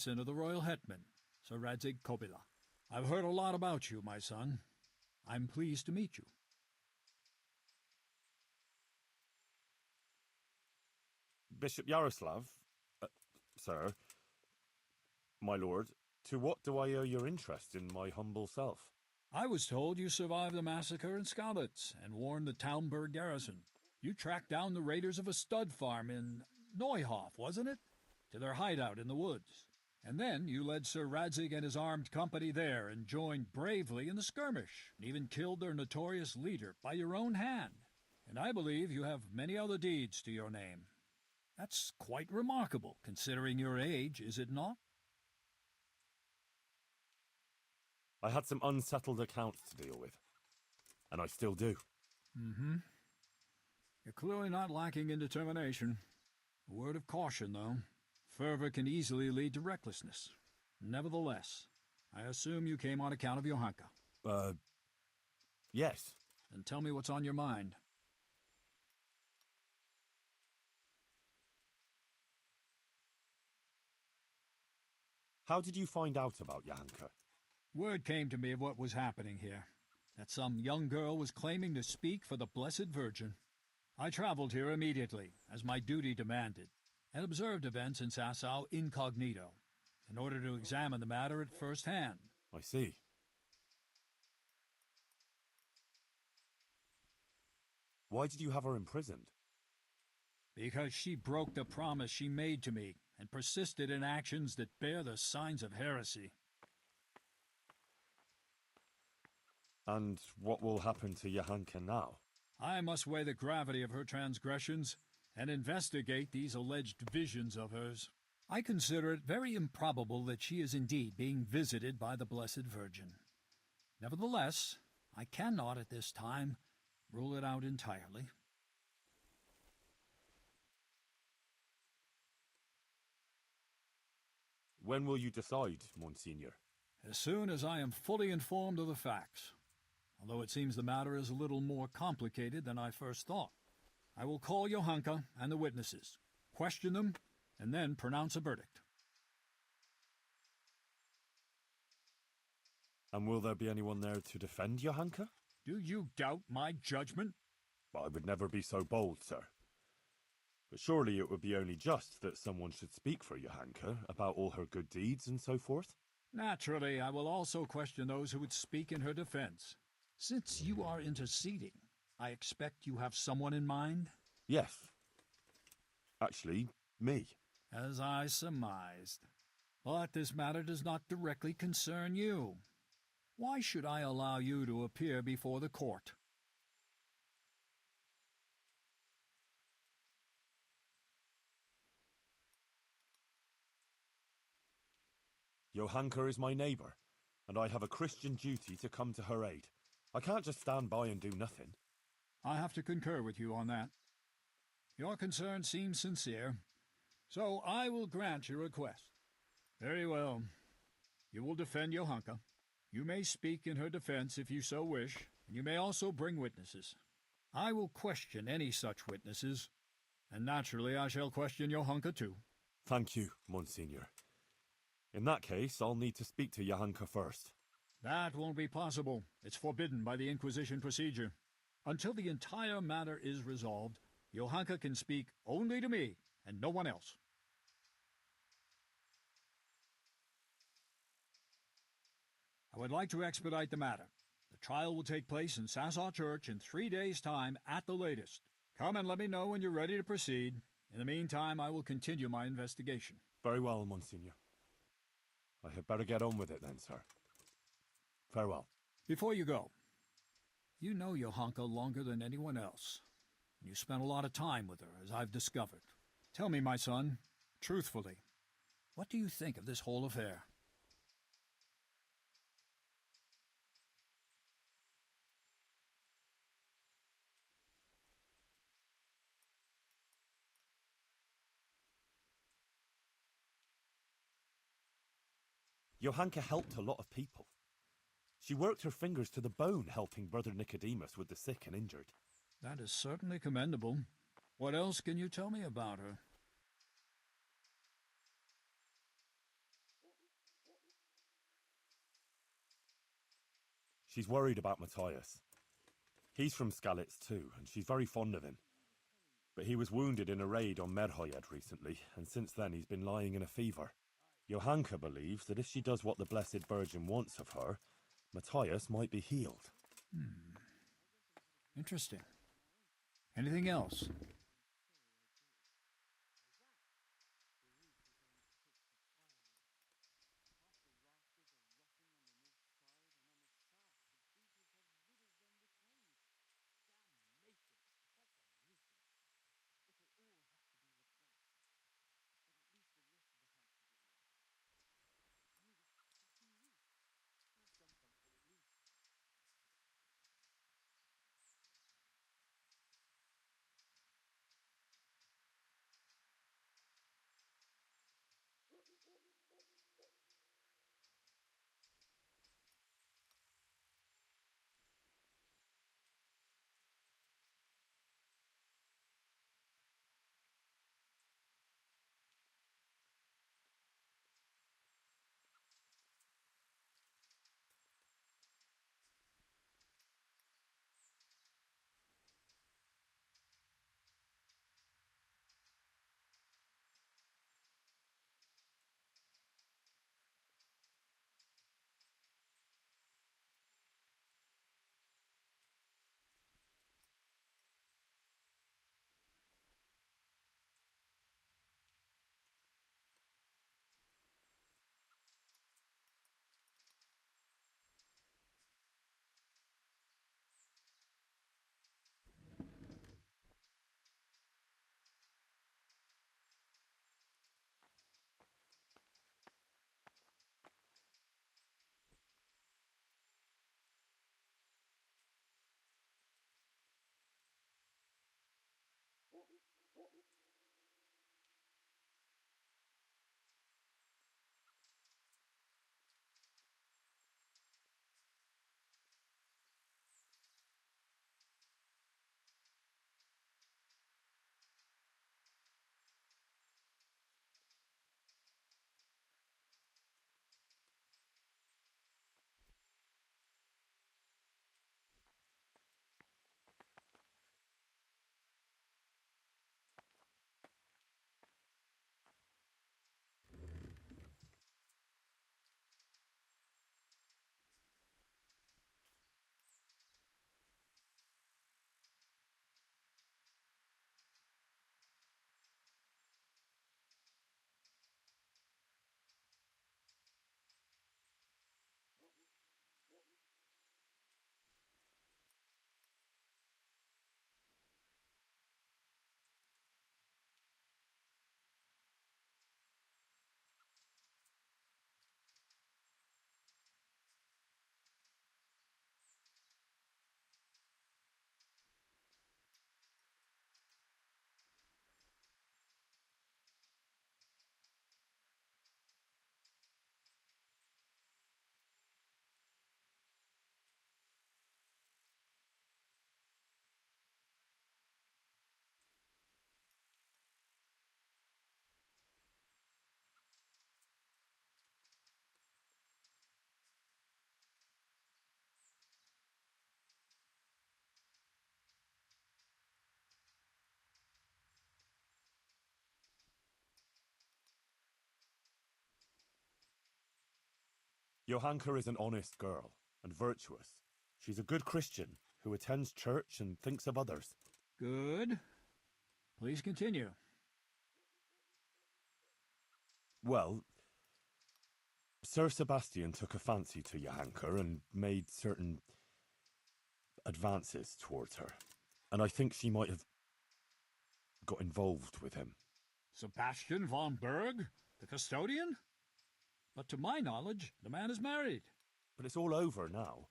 son of the royal hetman, Sir Radzig Kobyla. I've heard a lot about you, my son. I'm pleased to meet you. Bishop Yaroslav, sir, my lord, to what do I owe your interest in my humble self? I was told you survived the massacre in Skalitz and warned the Talmberg garrison. You tracked down the raiders of a stud farm in Neuhof, wasn't it? To their hideout in the woods. And then you led Sir Radzig and his armed company there and joined bravely in the skirmish, and even killed their notorious leader by your own hand. And I believe you have many other deeds to your name. That's quite remarkable, considering your age, is it not? I had some unsettled accounts to deal with, and I still do. Mm-hmm. You're clearly not lacking in determination. A word of caution, though. Fervor can easily lead to recklessness. Nevertheless, I assume you came on account of Johanka. Yes. Then tell me what's on your mind. How did you find out about Johanka? Word came to me of what was happening here. That some young girl was claiming to speak for the Blessed Virgin. I traveled here immediately, as my duty demanded, and observed events in Sasau incognito, in order to examine the matter at first hand. I see. Why did you have her imprisoned? Because she broke the promise she made to me, and persisted in actions that bear the signs of heresy. And what will happen to Johanka now? I must weigh the gravity of her transgressions and investigate these alleged visions of hers. I consider it very improbable that she is indeed being visited by the Blessed Virgin. Nevertheless, I cannot at this time rule it out entirely. When will you decide, Monsignor? As soon as I am fully informed of the facts. Although it seems the matter is a little more complicated than I first thought. I will call Johanka and the witnesses, question them, and then pronounce a verdict. And will there be anyone there to defend Johanka? Do you doubt my judgment? I would never be so bold, sir. But surely it would be only just that someone should speak for Johanka about all her good deeds and so forth? Naturally, I will also question those who would speak in her defense. Since you are interceding, I expect you have someone in mind? Yes. Actually, me. As I surmised. But this matter does not directly concern you. Why should I allow you to appear before the court? Johanka is my neighbor, and I have a Christian duty to come to her aid. I can't just stand by and do nothing. I have to concur with you on that. Your concern seems sincere, so I will grant your request. Very well. You will defend Johanka. You may speak in her defense if you so wish, and you may also bring witnesses. I will question any such witnesses, and naturally I shall question Johanka too. Thank you, Monsignor. In that case, I'll need to speak to Johanka first. That won't be possible. It's forbidden by the Inquisition procedure. Until the entire matter is resolved, Johanka can speak only to me and no one else. I would like to expedite the matter. The trial will take place in Sasau Church in 3 days' time at the latest. Come and let me know when you're ready to proceed. In the meantime, I will continue my investigation. Very well, Monsignor. I had better get on with it then, sir. Farewell. Before you go, you know Johanka longer than anyone else. You spent a lot of time with her, as I've discovered. Tell me, my son, truthfully, what do you think of this whole affair? Johanka helped a lot of people. She worked her fingers to the bone helping Brother Nicodemus with the sick and injured. That is certainly commendable. What else can you tell me about her? She's worried about Matthias. He's from Skalitz too, and she's very fond of him. But he was wounded in a raid on Merhojed recently, and since then he's been lying in a fever. Johanka believes that if she does what the Blessed Virgin wants of her, Matthias might be healed. Interesting. Anything else? Johanka is an honest girl, and virtuous. She's a good Christian, who attends church and thinks of others. Good. Please continue. Well, Sir Sebastian took a fancy to Johanka and made certain advances towards her. And I think she might have got involved with him. Sebastian von Berg, the custodian? But to my knowledge, the man is married. But it's all over now.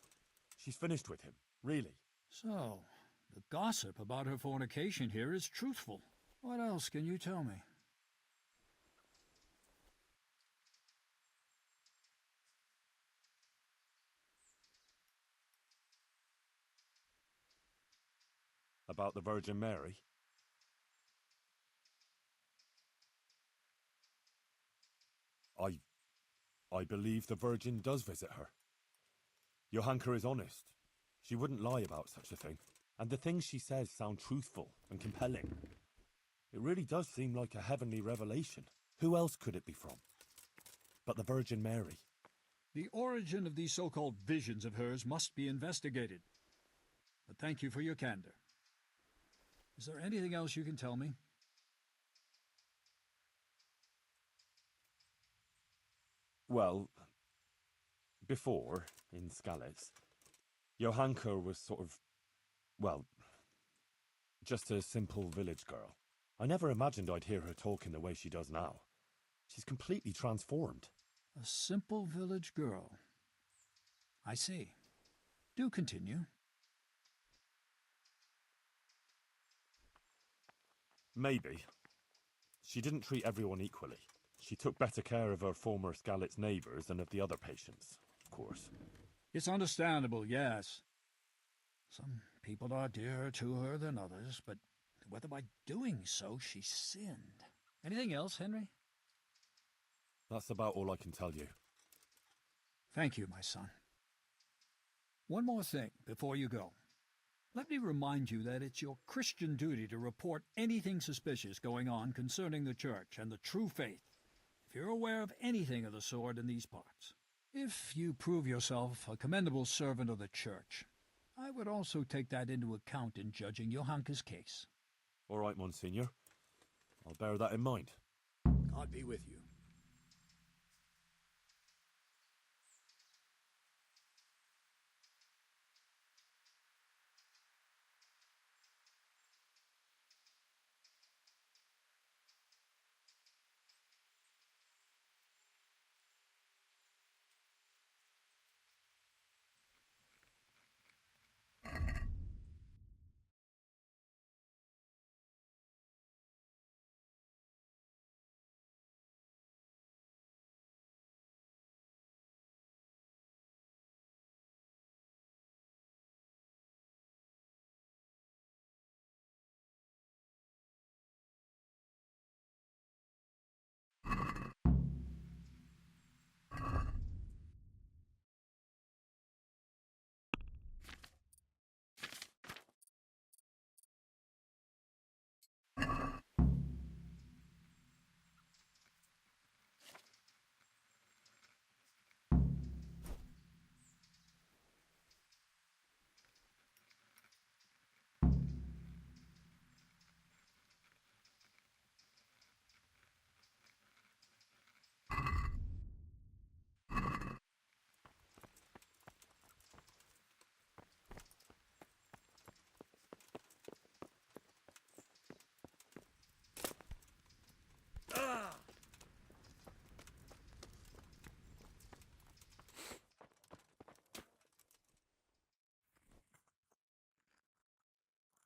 She's finished with him, really. So, the gossip about her fornication here is truthful. What else can you tell me? About the Virgin Mary? I believe the Virgin does visit her. Johanka is honest. She wouldn't lie about such a thing. And the things she says sound truthful and compelling. It really does seem like a heavenly revelation. Who else could it be from? But the Virgin Mary. The origin of these so-called visions of hers must be investigated. But thank you for your candor. Is there anything else you can tell me? Well, before, in Skalitz, Johanka was sort of, well, just a simple village girl. I never imagined I'd hear her talking the way she does now. She's completely transformed. A simple village girl. I see. Do continue. Maybe. She didn't treat everyone equally. She took better care of her former Skalitz neighbours than of the other patients, of course. It's understandable, yes. Some people are dearer to her than others, but whether by doing so she sinned. Anything else, Henry? That's about all I can tell you. Thank you, my son. One more thing before you go. Let me remind you that it's your Christian duty to report anything suspicious going on concerning the Church and the true faith, if you're aware of anything of the sort in these parts. If you prove yourself a commendable servant of the Church, I would also take that into account in judging Johanka's case. All right, Monsignor. I'll bear that in mind. God be with you.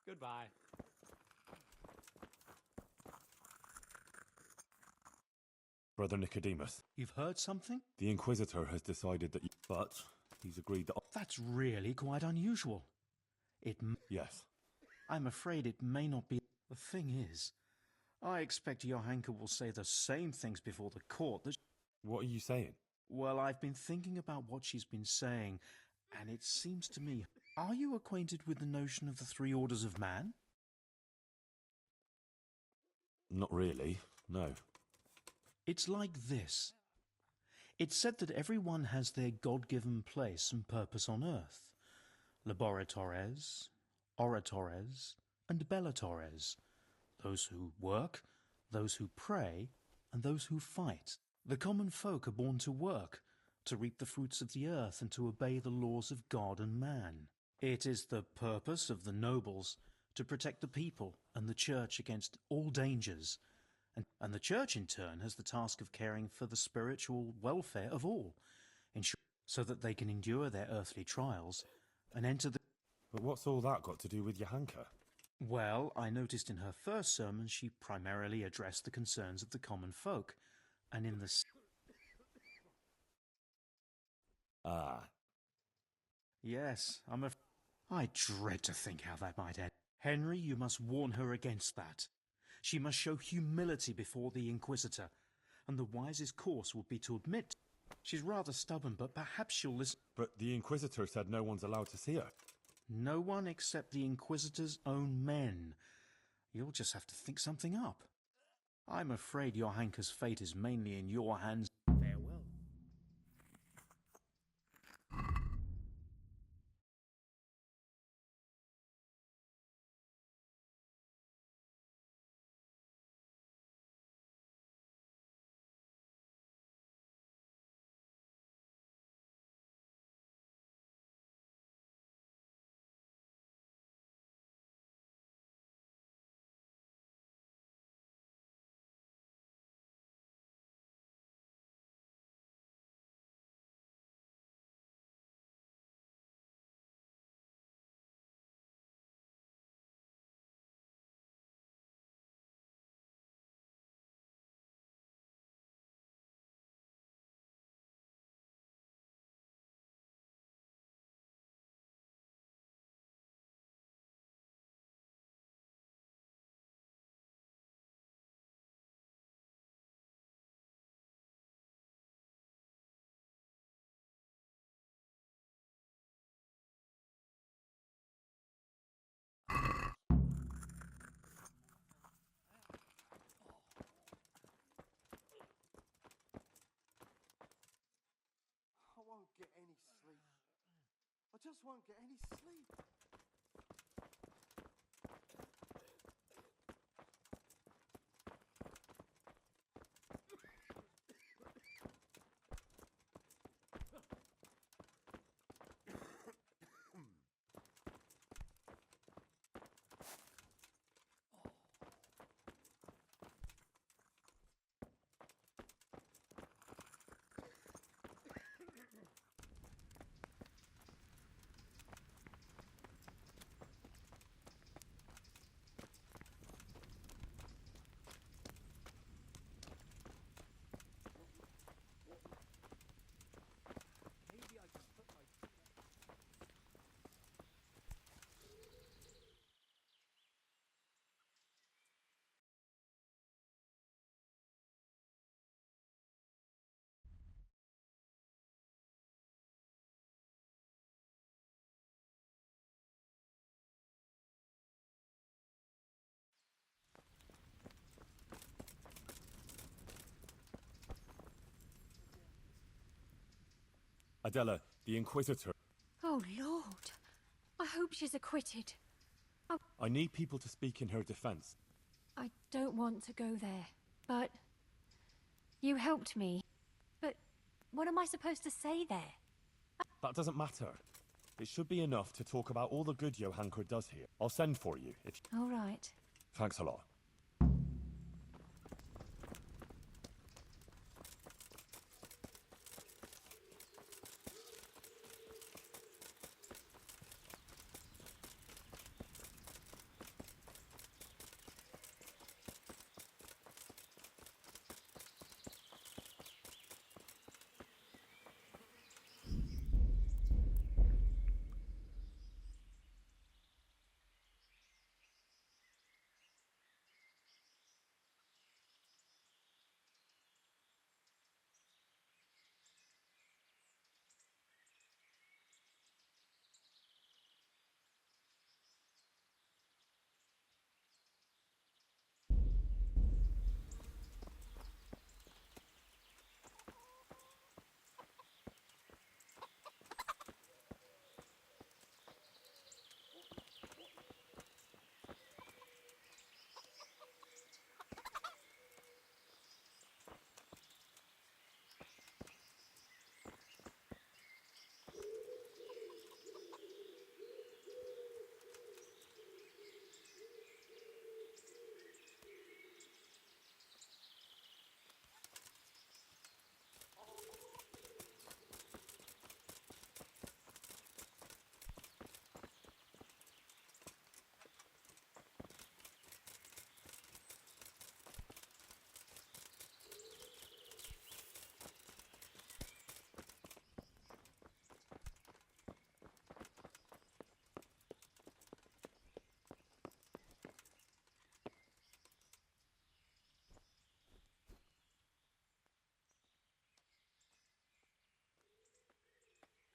Goodbye. Brother Nicodemus, You've heard something? the Inquisitor has decided that you... But he's agreed that... That's really quite unusual. Yes. I'm afraid it may not be. The thing is, I expect Johanka will say the same things before the court that... What are you saying? Well, I've been thinking about what she's been saying, and it seems to me... Are you acquainted with the notion of the three orders of man? Not really, no. It's like this. It's said that everyone has their God-given place and purpose on earth. Laboratores, oratores, and bellatores. Those who work, those who pray, and those who fight. The common folk are born to work, to reap the fruits of the earth and to obey the laws of God and man. It is the purpose of the nobles to protect the people and the Church against all dangers, and the Church in turn has the task of caring for the spiritual welfare of all, so that they can endure their earthly trials and enter the... But what's all that got to do with Johanka? Well, I noticed in her first sermon she primarily addressed the concerns of the common folk, and in the... Ah. Yes, I dread to think how that might end. Henry, you must warn her against that. She must show humility before the Inquisitor, and the wisest course would be to admit... She's rather stubborn, but perhaps she'll listen. But the Inquisitor said no one's allowed to see her. No one except the Inquisitor's own men. You'll just have to think something up. I'm afraid Johanka's fate is mainly in your hands. Farewell. I won't get any sleep. I just won't get any sleep. Adela, the Inquisitor. Oh, Lord. I hope she's acquitted. I need people to speak in her defense. I don't want to go there, but you helped me. But what am I supposed to say there? That doesn't matter. It should be enough to talk about all the good Johanka does here. I'll send for you if... All right. Thanks a lot.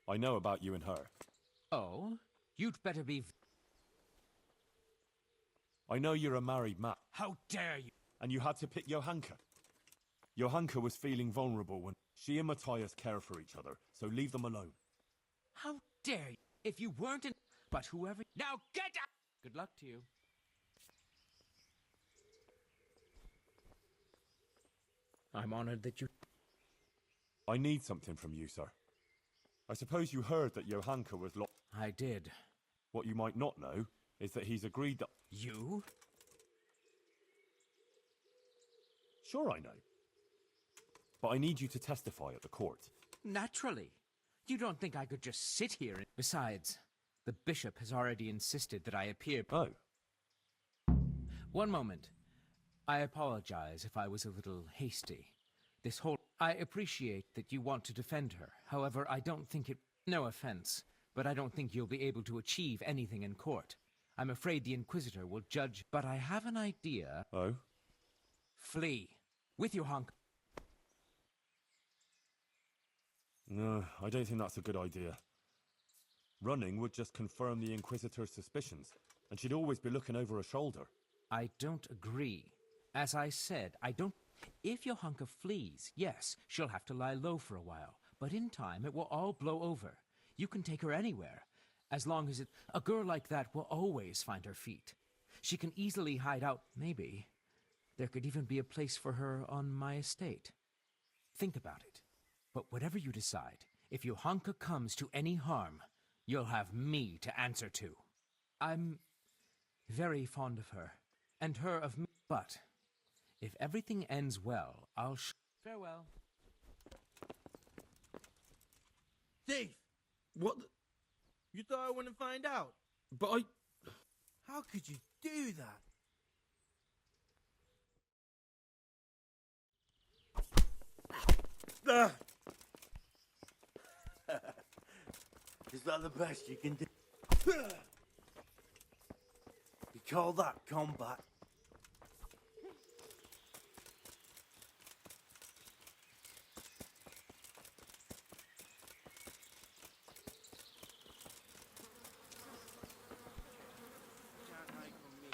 I know about you and her. Oh? You'd better be... I know you're a married man. How dare you? And you had to pick Johanka. Johanka was feeling vulnerable when she and Matthias care for each other, so leave them alone. How dare you? If you weren't in... But whoever... Now get out! Good luck to you. I'm honored that you... I need something from you, sir. I suppose you heard that Johanka was I did. What you might not know is that he's agreed that... You? Sure I know. But I need you to testify at the court. Naturally. You don't think I could just sit here and... Besides, the bishop has already insisted that I appear... Oh. One moment. I apologize if I was a little hasty. This whole... I appreciate that you want to defend her. However, I don't think it... No offense, but I don't think you'll be able to achieve anything in court. I'm afraid the Inquisitor will judge... But I have an idea... Oh? Flee. With your honk... No, I don't think that's a good idea. Running would just confirm the Inquisitor's suspicions, and she'd always be looking over her shoulder. I don't agree. As I said, I don't... If Johanka flees, yes, she'll have to lie low for a while. But in time, it will all blow over. You can take her anywhere. As long as it... A girl like that will always find her feet. She can easily hide out, maybe. There could even be a place for her on my estate. Think about it. But whatever you decide, if Johanka comes to any harm, you'll have me to answer to. I'm very fond of her, and her of me. But if everything ends well, I'll farewell. Thief! What the... You thought I wouldn't find out? But I... How could you do that? Is that the best you can do? You call that combat? Can't hide from me.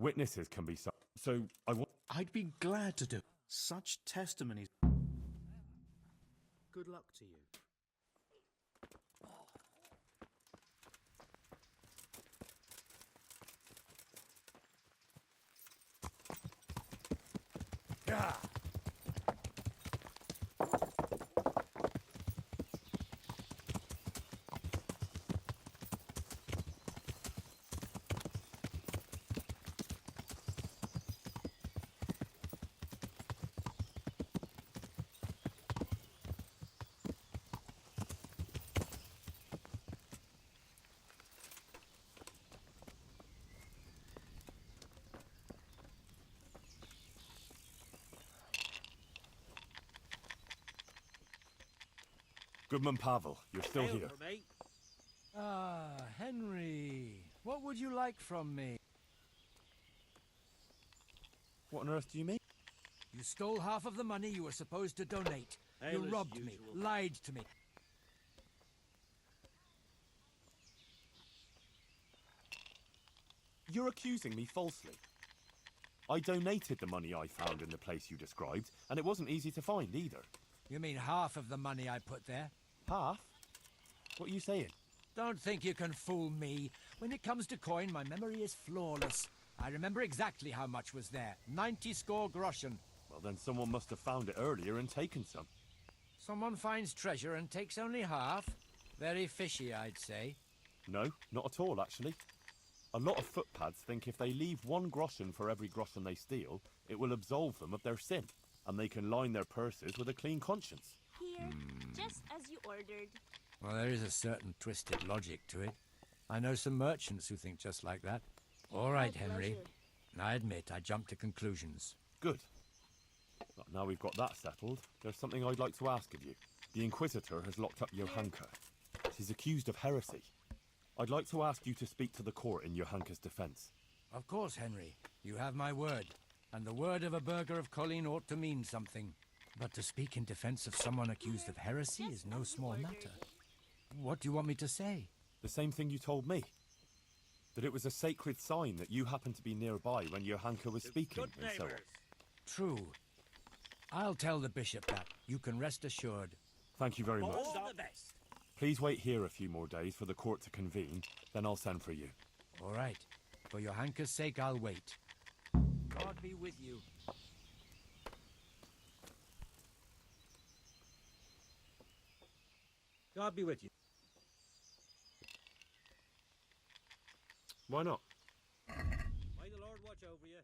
Witnesses can be so I want... I'd be glad to do such testimonies. Good luck to you. Goodman Pavel, you're still here. Mate. Ah, Henry. What would you like from me? What on earth do you mean? You stole half of the money you were supposed to donate. You Hail as robbed me, usual. lied to me. You're accusing me falsely. I donated the money I found in the place you described, and it wasn't easy to find either. You mean half of the money I put there? Half? What are you saying? Don't think you can fool me. When it comes to coin, my memory is flawless. I remember exactly how much was there. 90 score groschen. Well, then someone must have found it earlier and taken some. Someone finds treasure and takes only half? Very fishy, I'd say. No, not at all, actually. A lot of footpads think if they leave 1 groschen for every groschen they steal, it will absolve them of their sin, and they can line their purses with a clean conscience. Here, just as you ordered. Well, there is a certain twisted logic to it. I know some merchants who think just like that. All right, My Henry. pleasure. I admit I jumped to conclusions. Good. Well, now we've got that settled, there's something I'd like to ask of you. The Inquisitor has locked up Johanka. She's accused of heresy. I'd like to ask you to speak to the court in Johanka's defense. Of course, Henry. You have my word. And the word of a burgher of Colleen ought to mean something. But to speak in defense of someone accused of heresy is no small matter. What do you want me to say? The same thing you told me. That it was a sacred sign that you happened to be nearby when Johanka was speaking, Good and so on. neighbours. True. I'll tell the bishop that. You can rest assured. Thank you very much. All the best. Please wait here a few more days for the court to convene, then I'll send for you. All right. For Johanka's sake, I'll wait. God be with you. God be with you. Why not? May the Lord watch over you.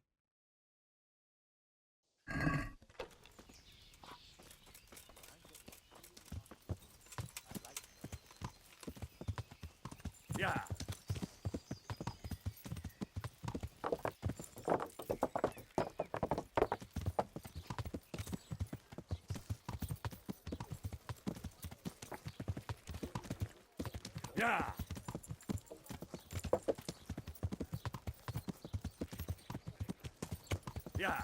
Yeah. Yeah. Yeah.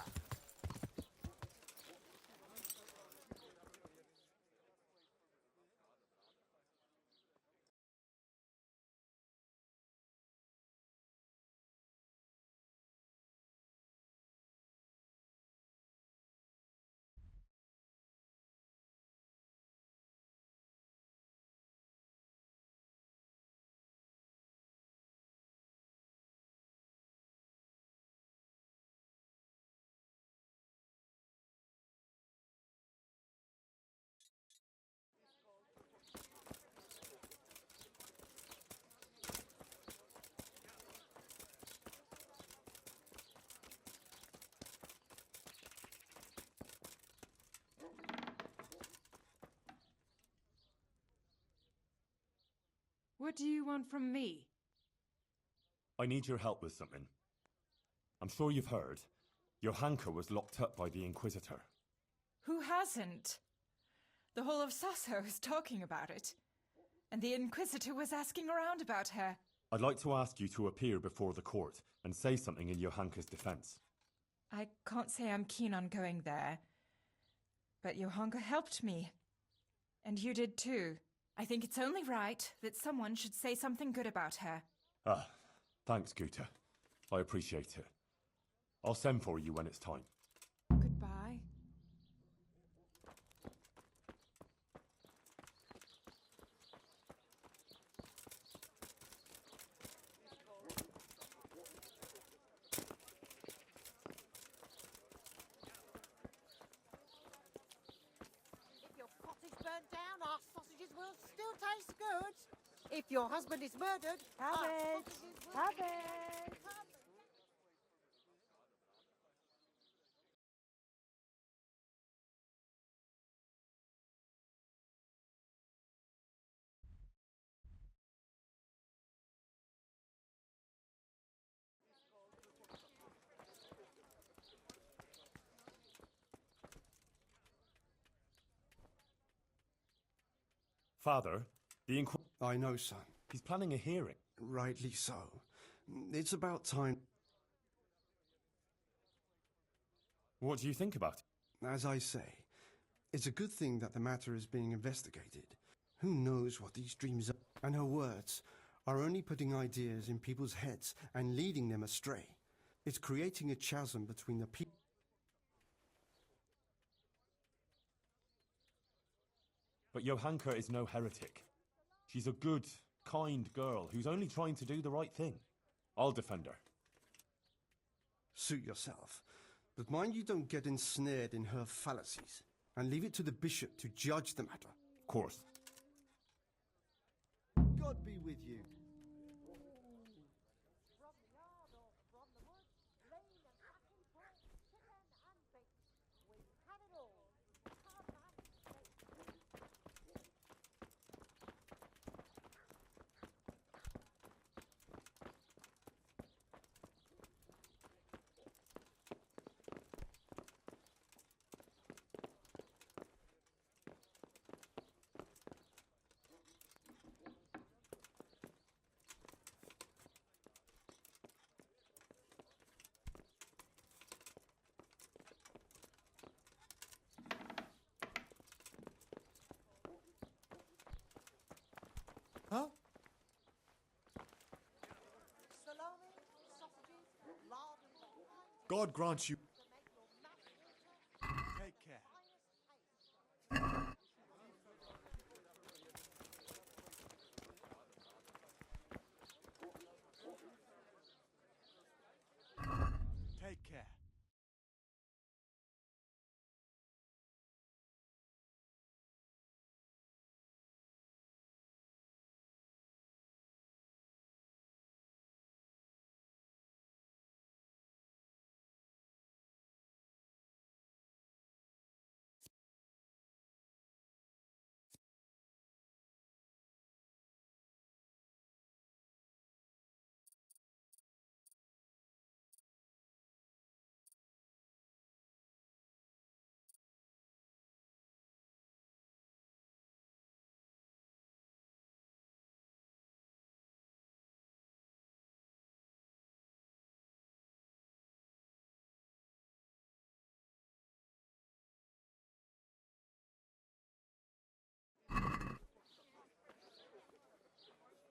What do you want from me? I need your help with something. I'm sure you've heard. Johanka was locked up by the Inquisitor. Who hasn't? The whole of Sasso is talking about it. And the Inquisitor was asking around about her. I'd like to ask you to appear before the court and say something in Johanka's defense. I can't say I'm keen on going there. But Johanka helped me. And you did too. I think it's only right that someone should say something good about her. Ah, thanks, Guta. I appreciate it. I'll send for you when it's time. Goodbye. If your pot is burnt down, our sausages will still taste good. If your husband is murdered, our sausages will taste. Father, the I know, son. He's planning a hearing. Rightly so. It's about time. What do you think about it? As I say, it's a good thing that the matter is being investigated. Who knows what these dreams are? And her words are only putting ideas in people's heads and leading them astray. It's creating a chasm between the people. But Johanka is no heretic. She's a good, kind girl who's only trying to do the right thing. I'll defend her. Suit yourself. But mind you don't get ensnared in her fallacies, and leave it to the bishop to judge the matter. Of course. God be with you. Huh? Salami, sausages, lard and wine. God grant you. Take care. Take care.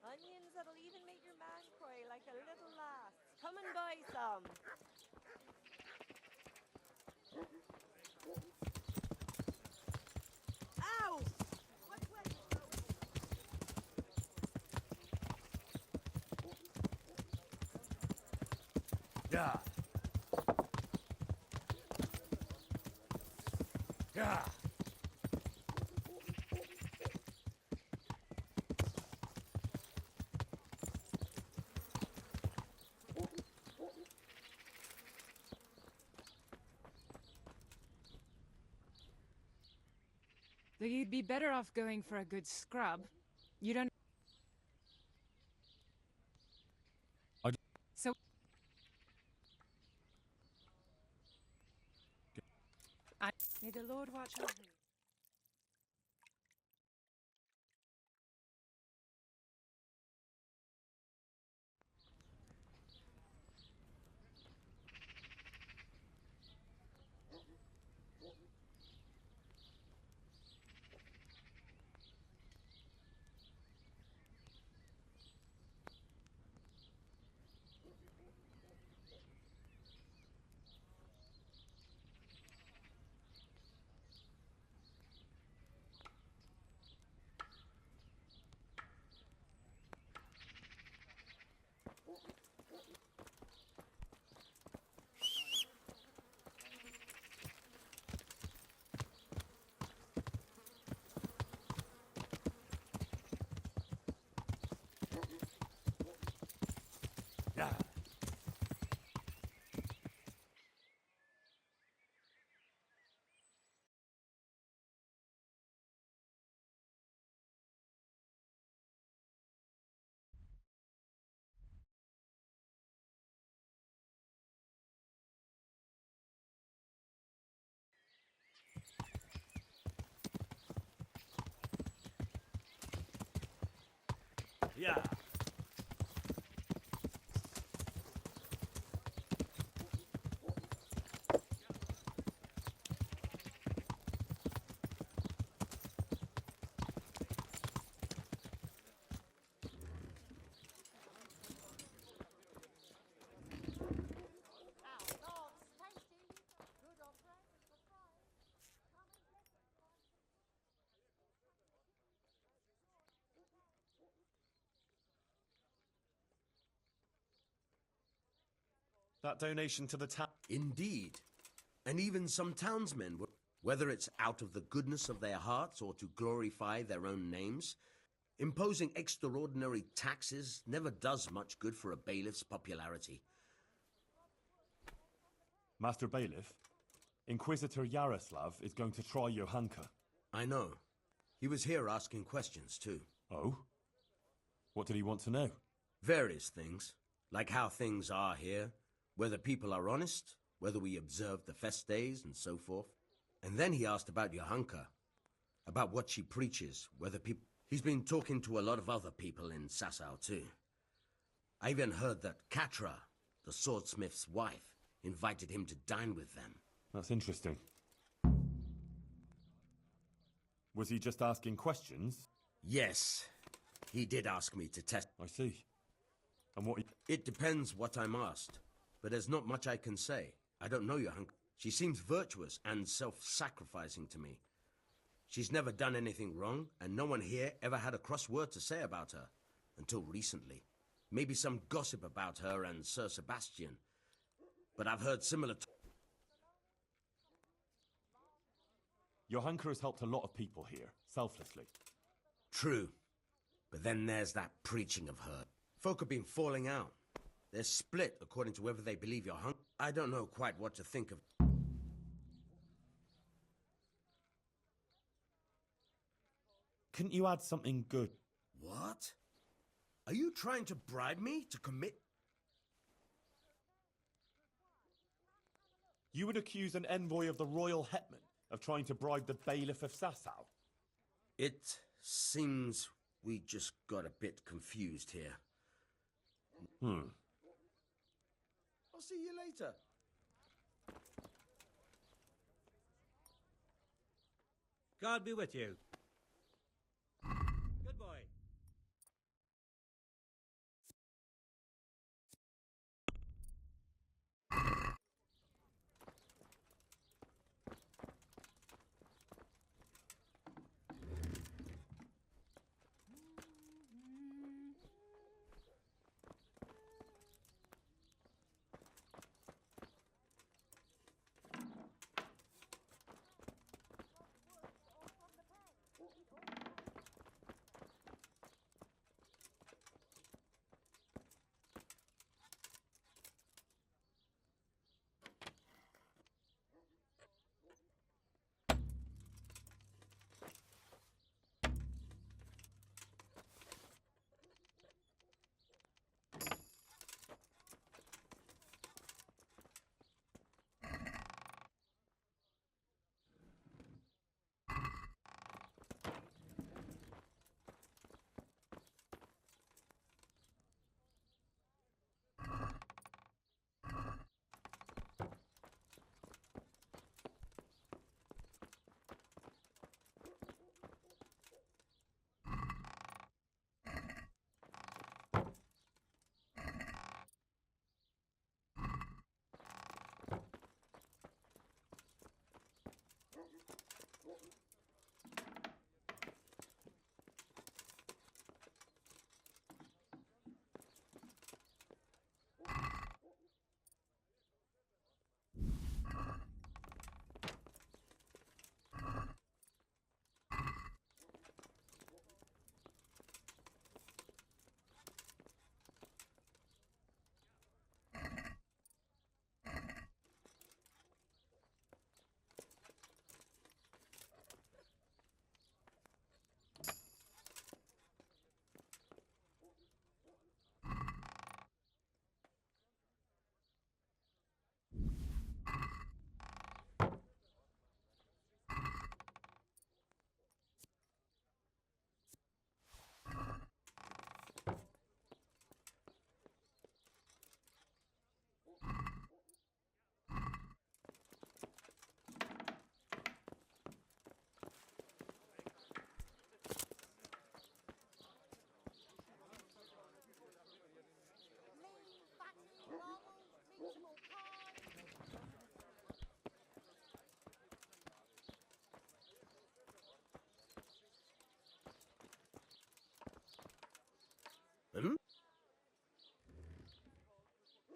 Onions that'll even make your man cry like a little lass. Come and buy some. Ow! What way you going? Yeah. Yeah. Though you'd be better off going for a good scrub. You don't... So... May the Lord watch over you. Yeah. Yeah. That donation to the town. Indeed. And even some townsmen, whether it's out of the goodness of their hearts or to glorify their own names, imposing extraordinary taxes never does much good for a bailiff's popularity. Master Bailiff, Inquisitor Yaroslav is going to try Johanka. I know. He was here asking questions, too. Oh? What did he want to know? Various things, like how things are here, whether people are honest, whether we observe the fest days, and so forth. And then he asked about Johanka, about what she preaches, whether people... He's been talking to a lot of other people in Sasau, too. I even heard that Katra, the swordsmith's wife, invited him to dine with them. That's interesting. Was he just asking questions? Yes. He did ask me to test... I see. And what... It depends what I'm asked. But there's not much I can say. I don't know Johanka. She seems virtuous and self-sacrificing to me. She's never done anything wrong, and no one here ever had a cross word to say about her. Until recently. Maybe some gossip about her and Sir Sebastian. But I've heard similar... Johanka has helped a lot of people here, selflessly. True. But then there's that preaching of her. Folk have been falling out. They're split according to whether they believe Johanka. I don't know quite what to think of... Couldn't you add something good? What? Are you trying to bribe me to commit... You would accuse an envoy of the royal hetman of trying to bribe the bailiff of Sasau? It seems we just got a bit confused here. I'll see you later. God be with you. Good boy.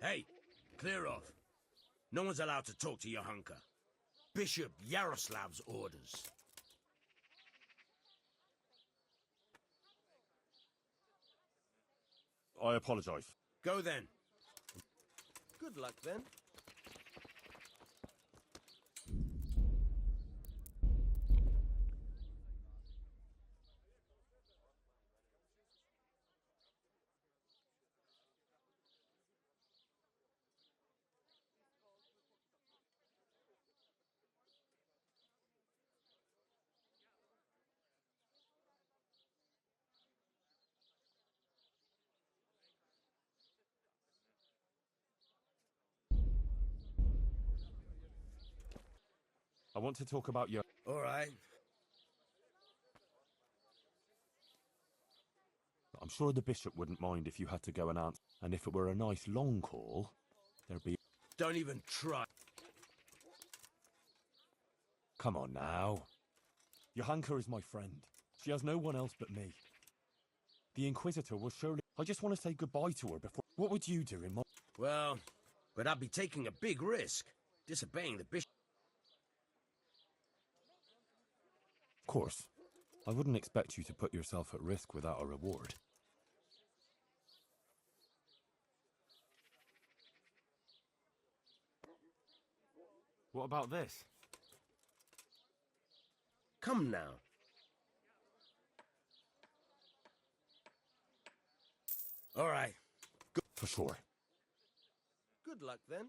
Hey, Clear off. No one's allowed to talk to Johanka. Bishop Yaroslav's orders. I apologize. Go then. Good luck then. I want to talk about your... All right. I'm sure the bishop wouldn't mind if you had to go and answer. And if it were a nice long call, there'd be... Don't even try. Come on now. Johanka is my friend. She has no one else but me. The Inquisitor will surely... I just want to say goodbye to her before... What would you do in my... Well, but I'd be taking a big risk. Disobeying the bishop. Of course. I wouldn't expect you to put yourself at risk without a reward. What about this? Come now. All right. For sure. Good luck then.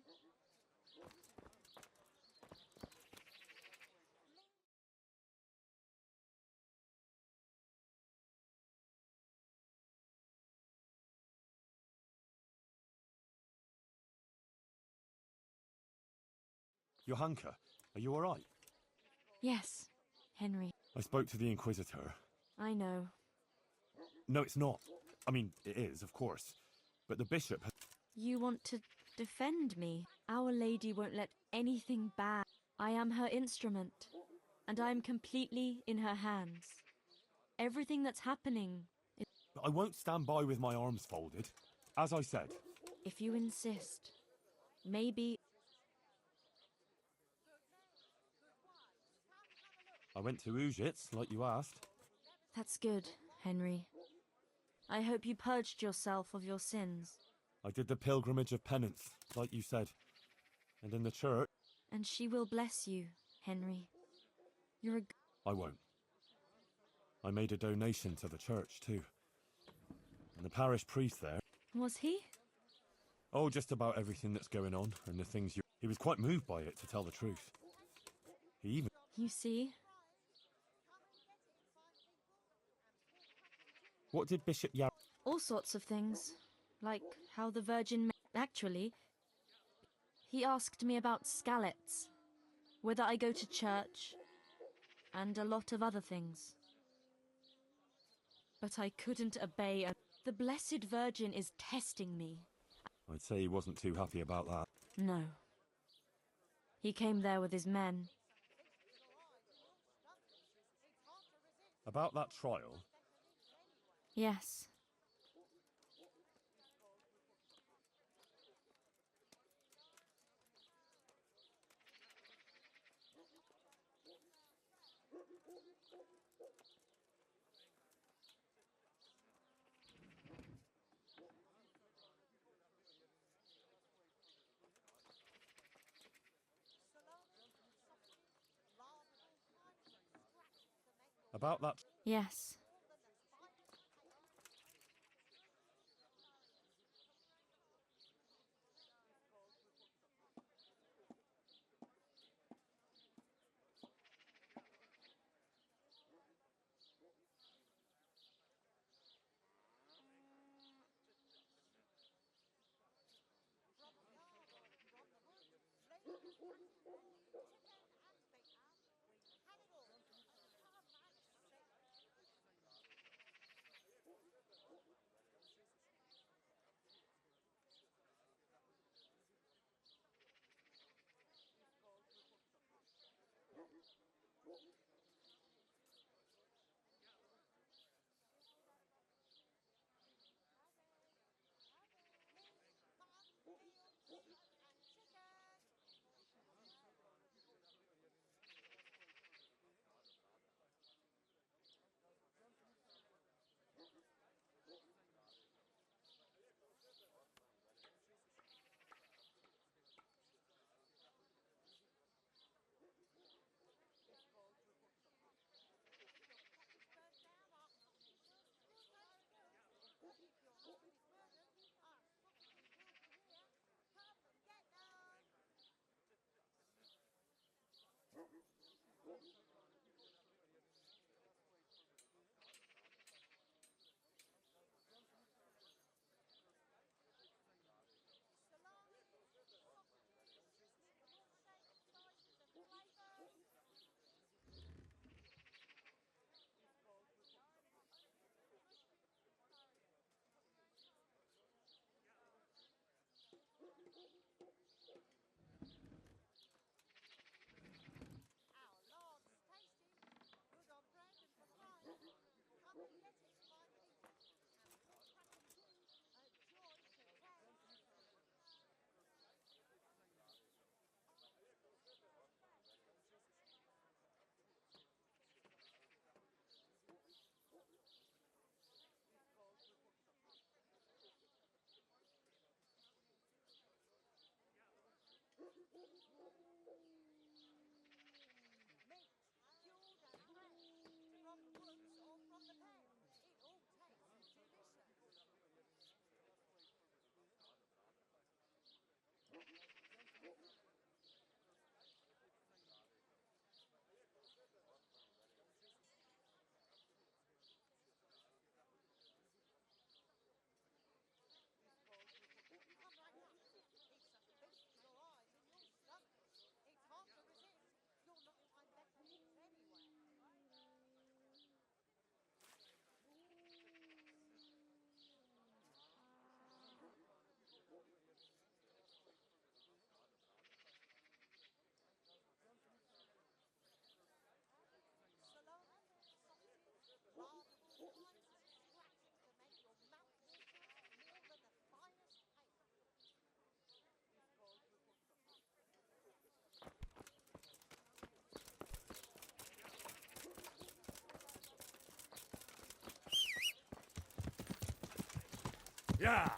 Johanka, are you alright? Yes, Henry. I spoke to the Inquisitor. I know. No, it's not. I mean, it is, of course. But the bishop has... You want to defend me? Our Lady won't let anything bad. I am her instrument, and I am completely in her hands. Everything that's happening is... I won't stand by with my arms folded. As I said. If you insist, maybe... I went to Ujits, like you asked. That's good, Henry. I hope you purged yourself of your sins. I did the pilgrimage of penance, like you said. And in the church... And she will bless you, Henry. You're a... I won't. I made a donation to the church, too. And the parish priest there... Was he? Oh, just about everything that's going on, and the things you... He was quite moved by it, to tell the truth. He even... You see? What did Bishop Yar... All sorts of things. Like how the Virgin... Actually, he asked me about Skalitz, whether I go to church, and a lot of other things. But I couldn't obey, and the Blessed Virgin is testing me. I'd say he wasn't too happy about that. No. He came there with his men. About that trial? Yes. About that... Yes. Yeah.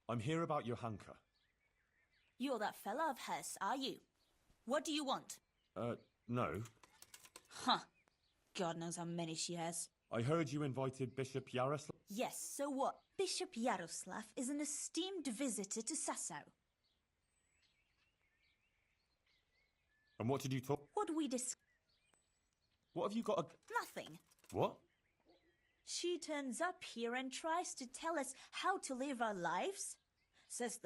I'm here about Johanka. You're that fella of hers, are you? What do you want? No. Huh. God knows how many she has. I heard you invited Bishop Yaroslav. Yes, so what? Bishop Yaroslav is an esteemed visitor to Sasau. And what did you talk? What we discussed? What have you got? Nothing. What? She turns up here and tries to tell us how to live our lives. Says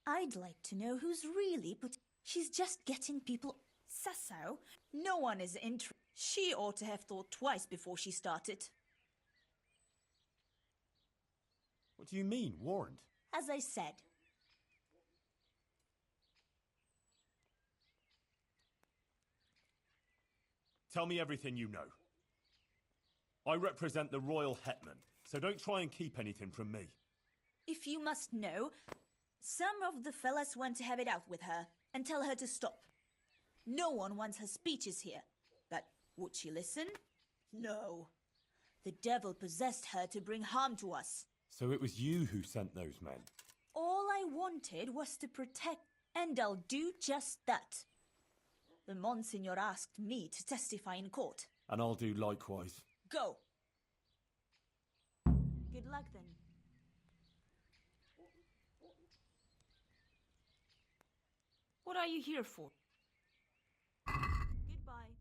I'd like to know who's really She's just getting people. Sasau? No one is interested. She ought to have thought twice before she started. What do you mean, warned? As I said. Tell me everything you know. I represent the royal hetman, so don't try and keep anything from me. If you must know, some of the fellas want to have it out with her and tell her to stop. No one wants her speeches here. But would she listen? No. The devil possessed her to bring harm to us. So it was you who sent those men? All I wanted was to protect, and I'll do just that. The Monsignor asked me to testify in court. And I'll do likewise. Go. Good luck then. What are you here for? Goodbye.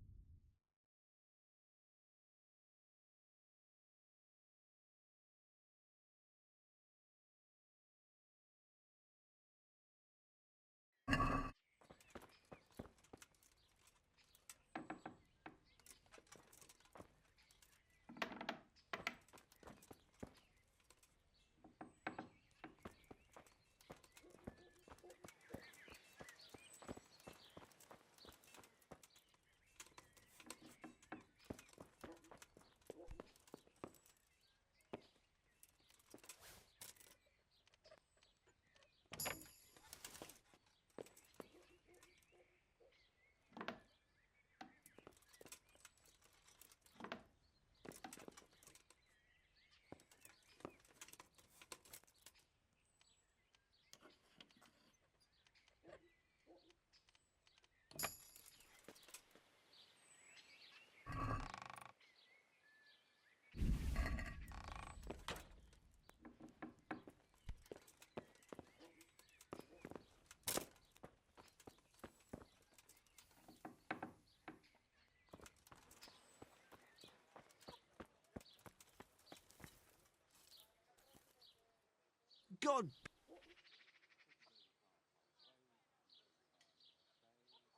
God!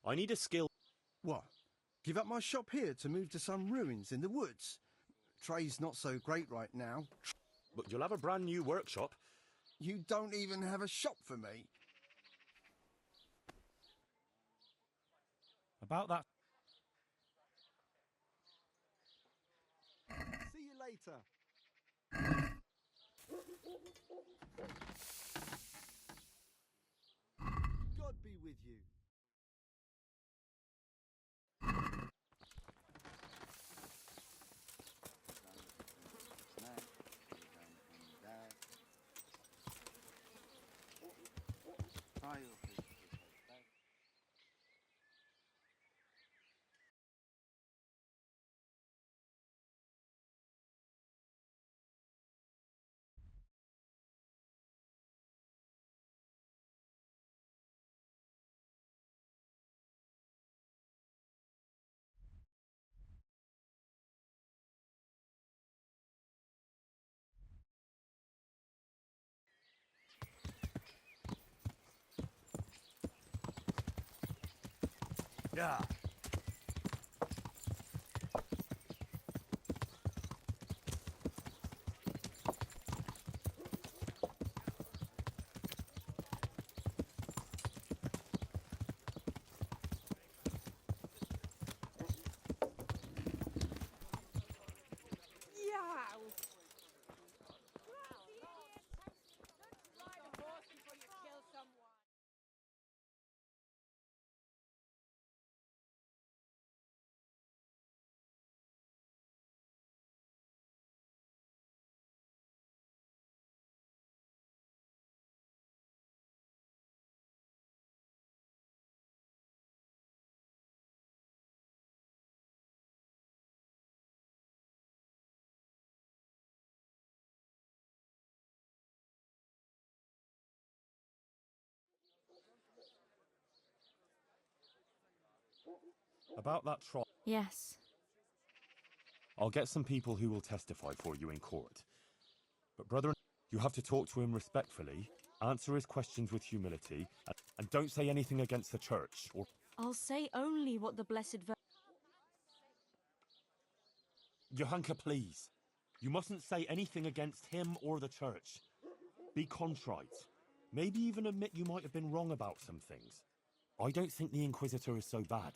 I need a skill. What? Give up my shop here to move to some ruins in the woods? Trade's not so great right now. But you'll have a brand new workshop. You don't even have a shop for me? About that... See you later. God be with you. Yeah. About that trial... Yes. I'll get some people who will testify for you in court. But brother, you have to talk to him respectfully, answer his questions with humility, and don't say anything against the church, or... I'll say only what the Blessed Virgin... Johanka, please. You mustn't say anything against him or the church. Be contrite. Maybe even admit you might have been wrong about some things. I don't think the Inquisitor is so bad.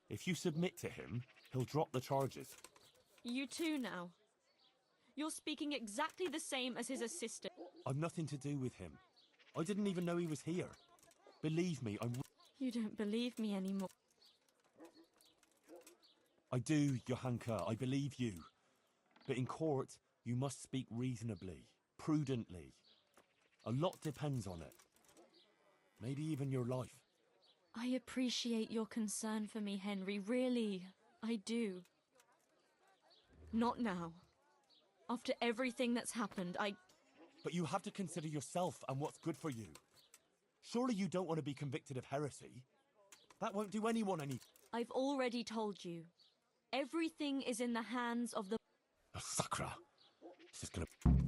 If you submit to him, he'll drop the charges. You too now. You're speaking exactly the same as his assistant. I've nothing to do with him. I didn't even know he was here. Believe me, You don't believe me anymore. I do, Johanka, I believe you. But in court, you must speak reasonably, prudently. A lot depends on it. Maybe even your life. I appreciate your concern for me, Henry, really, I do. Not now. After everything that's happened, But you have to consider yourself and what's good for you. Surely you don't want to be convicted of heresy? That won't do anyone any... I've already told you. Everything is in the hands of the... Sacra! This is gonna...